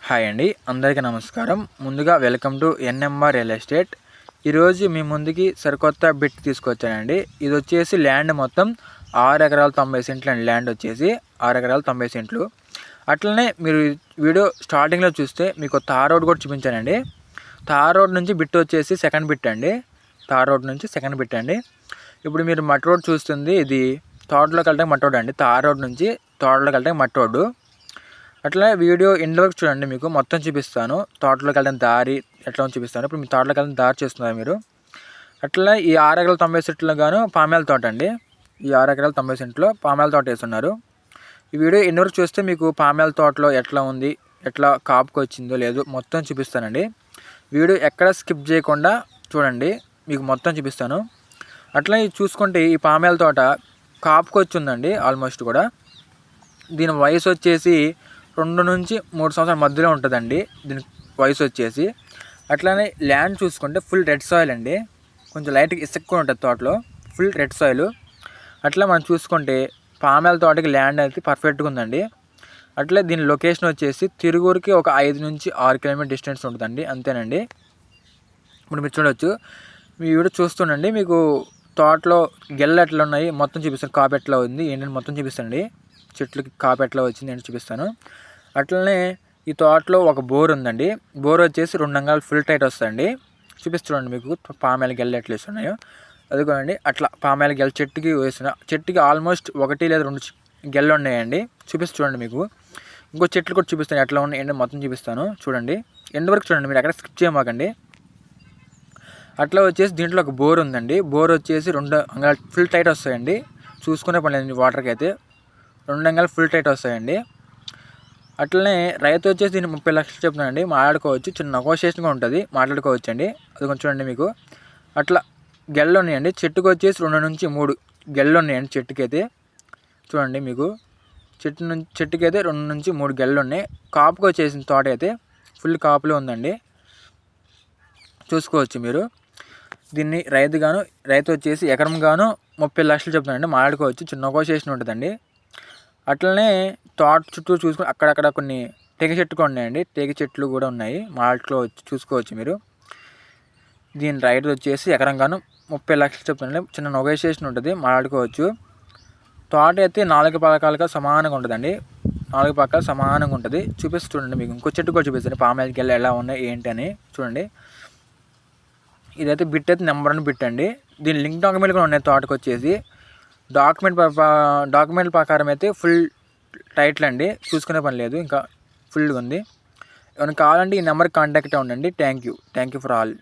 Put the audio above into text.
Hi అండి, అందరికీ నమస్కారం. ముందుగా welcome to NMR real estate. ఈరోజు మీ ముందుకి సరికొత్త బిట్ తీసుకొచ్చానండి. ఇది వచ్చేసి ల్యాండ్ మొత్తం 6 ఎకరాల 90 సెంట్లు అండి. ల్యాండ్ వచ్చేసి 6 ఎకరాల 90 సెంట్లు. అట్లనే మీరు వీడియో స్టార్టింగ్లో చూస్తే మీకు తార్ రోడ్ కూడా చూపించానండి. తార్ రోడ్ నుంచి బిట్ వచ్చేసి సెకండ్ బిట్ అండి. తార్ రోడ్ నుంచి సెకండ్ బిట్ అండి. ఇప్పుడు మీరు మట్టి రోడ్ చూస్తుంది, ఇది తోటలోకి వెళ్ళడానికి మట్టి రోడ్ అండి. తార్ రోడ్ నుంచి తోటలోకి వెళ్ళడానికి మట్టి రోడ్డు. అట్లా వీడియో ఎండ్ వరకు చూడండి, మీకు మొత్తం చూపిస్తాను. తోటలోకి వెళ్ళిన దారి ఎట్లా చూపిస్తాను. ఇప్పుడు మీ తోటలోకి వెళ్ళిన దారి చూస్తున్నారు మీరు. అట్లా ఈ 6 ఎకరాల 90 సెంట్లో గాను పామాయిల తోట అండి. ఈ 6 ఎకరాల 90 సెంట్లో పామాయిల తోట వేస్తున్నారు. ఈ వీడియో ఎండ్ వరకు చూస్తే మీకు పామాయిల తోటలో ఎట్లా ఉంది, ఎట్లా కాపుకి వచ్చిందో లేదో మొత్తం చూపిస్తానండి. వీడియో ఎక్కడ స్కిప్ చేయకుండా చూడండి, మీకు మొత్తం చూపిస్తాను. అట్లా చూసుకుంటే ఈ పామాయిల తోట కాపుకి వచ్చిందండి ఆల్మోస్ట్ కూడా. దీని వయసు వచ్చేసి 2 నుంచి 3 సంవత్సరాల మధ్యలో ఉంటుందండి దీని వయసు వచ్చేసి. అట్లానే ల్యాండ్ చూసుకుంటే ఫుల్ రెడ్ సాయిల్ అండి. కొంచెం లైట్గా ఇసుక్కుని ఉంటుంది తోటలో, ఫుల్ రెడ్ సాయిల్. అట్లా మనం చూసుకుంటే పామాయిల తోటకి ల్యాండ్ అయితే పర్ఫెక్ట్గా ఉందండి. అట్లే దీని లొకేషన్ వచ్చేసి తిరుగూరుకి ఒక 5 నుంచి 6 కిలోమీటర్ డిస్టెన్స్ ఉంటుందండి, అంతేనండి. ఇప్పుడు మీరు చూడవచ్చు, మీ వీడియో చూస్తుండండి. మీకు తోటలో గెల్ల ఎట్లా ఉన్నాయి మొత్తం చూపిస్తాను. కాపు ఎట్లా ఉంది ఏంటంటే మొత్తం చూపిస్తానండి. చెట్లకి కాపు ఎట్లా వచ్చింది ఏంటి చూపిస్తాను. అట్లనే ఈ తోటలో ఒక బోర్ ఉందండి. బోర్ వచ్చేసి 2 అంగాలు ఫుల్ టైట్ వస్తుందండి. చూపిస్తున్నాండి మీకు పామాయిల గెల్ల ఎట్లా వేస్తున్నాయో. అదిగోండి అట్లా పామాయిల గెల్ల చెట్టుకి వేస్తున్నా. చెట్టుకి ఆల్మోస్ట్ 1 లేదా 2 గెల్లు ఉన్నాయండి. చూపిస్తుండండి మీకు. ఇంకో చెట్లు కూడా చూపిస్తాను ఎట్లా ఉన్నాయి ఏంటో మొత్తం చూపిస్తాను. చూడండి, ఎండ్ వరకు చూడండి, మీరు ఎక్కడ స్కిప్ చేయమాకండి. అట్లా వచ్చేసి దీంట్లో ఒక బోర్ ఉందండి. బోర్ వచ్చేసి 2 అంగాలు ఫుల్ టైట్ వస్తాయండి. చూసుకునే పని లేదు, వాటర్కి అయితే 2 అంగాలు ఫుల్ టైట్ వస్తాయండి. అట్లనే రైతు వచ్చేసి దీన్ని 30 లక్షలు చెప్తున్నానండి. మాట్లాడుకోవచ్చు, చిన్న నెగోషియేషన్ కూడా ఉంటుంది, మాట్లాడుకోవచ్చు అండి. అది కొంచెం చూడండి మీకు. అట్లా గెల్లు ఉన్నాయండి. చెట్టుకు వచ్చేసి 2 నుంచి 3 గెల్లు ఉన్నాయండి చెట్టుకి అయితే. చూడండి మీకు చెట్టుకి అయితే 2 నుంచి 3 గెల్లు ఉన్నాయి. కాపుకి వచ్చేసిన తోట అయితే ఫుల్ కాపులో ఉందండి, చూసుకోవచ్చు మీరు. దీన్ని రైతు వచ్చేసి ఎకరం గాను 30 లక్షలు చెప్తున్నానండి. మాట్లాడుకోవచ్చు, చిన్న నెగోషియేషన్ ఉంటుందండి. అట్లనే తోట చుట్టూ చూసుకుని అక్కడక్కడ కొన్ని టేక చెట్లు కూడా ఉన్నాయండి. టేక చెట్లు కూడా ఉన్నాయి, మాటలో చూసుకోవచ్చు మీరు. దీని రైతు వచ్చేసి ఎకరంగాను 30 లక్షలు చెప్తుందండి. చిన్న నెగోషియేషన్ ఉంటుంది, మాట్లాడుకోవచ్చు. తోట అయితే 4 పక్కలుగా సమానంగా ఉంటుందండి. 4 పక్కల సమానంగా ఉంటుంది. చూడండి మీకు. ఇంకో చెట్టు కూడా చూపిస్తుంది పామాయిలకి వెళ్ళి ఎలా ఉన్నాయి ఏంటి అని చూడండి. ఇదైతే బిట్ అయితే నెంబర్ 1 బిట్ అండి. దీని లింక్ డాక్యుమెంట్ కూడా ఉన్నాయి తోటకు వచ్చేసి. డాక్యుమెంట్ ప్రకారం అయితే ఫుల్ టైట్లు అండి, చూసుకునే పని లేదు, ఇంకా ఫుల్గా ఉంది. ఏమైనా కావాలంటే ఈ నెంబర్కి కాంటాక్ట్ అవ్వండి. Thank you for all.